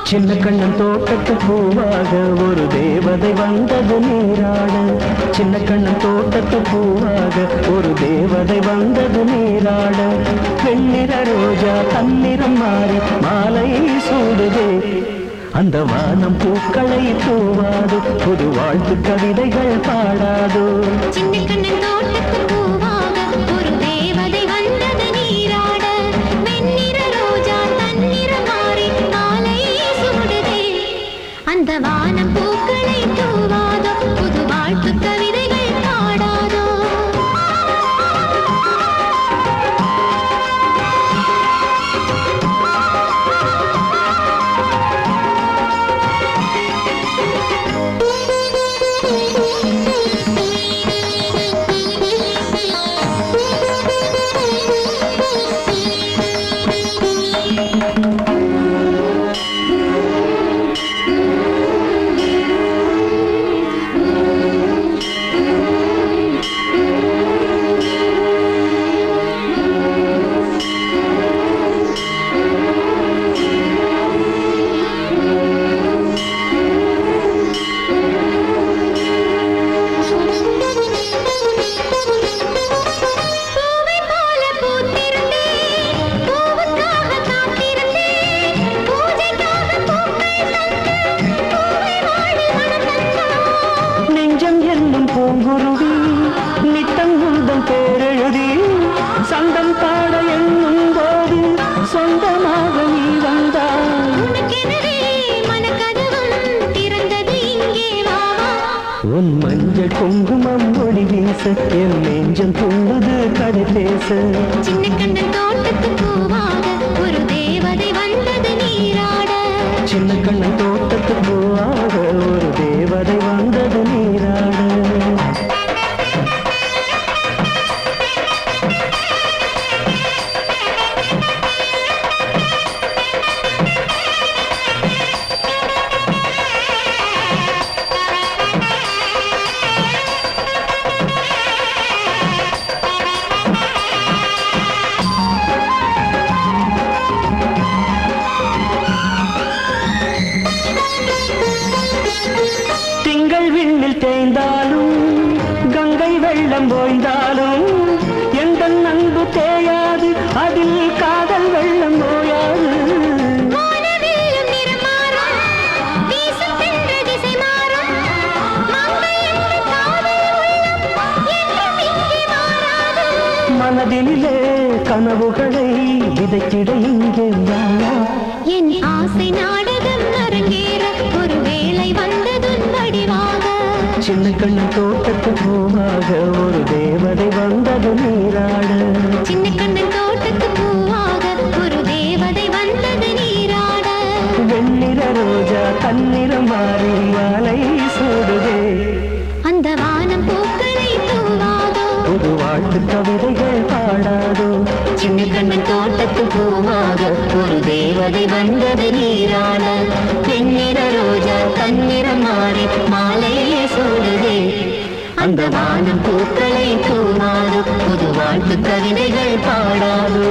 சின்ன கண்ணன் தோட்டத்து பூவாக ஒரு தேவதை வந்தது நீராட. சின்ன கண்ணன் தோட்டத்து பூவாக ஒரு தேவதை வந்தது நீராட. வெண்ணிற ரோஜா தன்னிறம் மாறி மாலை சூடுதே. அந்த வானம் பூக்களை தூவாது, புது வாழ்த்து கவிதைகள் பாடாதோ. சின்ன கண்ணன் தோட்டத்து பூவாக ஒரு தேவதை வந்தது நீராட. வெண்ணிற ரோஜா தன்னிறம் மாறி மாலை சூடுதே. அந்த வானம் பூக்களை தூவாதோ, புது வாழ்த்து கவிதைகள் பாடாதோ. பூங்குருவி நித்தம் உந்தம் பேரெழுதி சந்தம் பாட எண்ணும் போது சொந்தமாக நீ வந்தாய். உன் மஞ்சள் குங்குமம் ஒளி வீச என் நெஞ்சம் துள்ளுது கதை பேச. சின்ன கண்ணன் தோட்டத்து பூவாக ஒரு தேவதை வந்தது நீராட. சின்ன கண்ணன் தோட்டத்து பூவாக ஒரு தேவதை வந்தது நீராட. திங்கள் விண்ணில் தேய்ந்தாலும் கங்கை வெள்ளம் ஓய்ந்தாலும் எந்த அன்பு தேயாது, அதில் காதல் வெள்ளம் ஓயாது. மனதினிலே கனவுகளை விதைத்திட இங்கே என் ஆசை நாடகம் அரங்கேற ஒரு வேளை வந்ததுன் வடிவாக. சின்ன கண்ணன் தோட்டத்து பூவாக ஒரு தேவதை வந்தது நீராட. சின்ன கண்ணன் தோட்டத்து பூவாக ஒரு தேவதை வந்தது நீராட. வெண்ணிற ரோஜா தன்னிறம் மாறி மாலை சூடுதே. அந்த வானம் பூக்களை தூவாதோ, புது வாழ்த்து கவிதைகள் பாடாதோ. சின்ன கண்ணன் தோட்டத்து பூவாக ஒரு தேவதை வந்தது நீராட. வெண்ணிற ரோஜா தன்னிறம் மாறி மாலையே சூடுதே. அந்த வானம் பூக்களை தூவாதோ, புது வாழ்த்து கவிதைகள் பாடாதோ.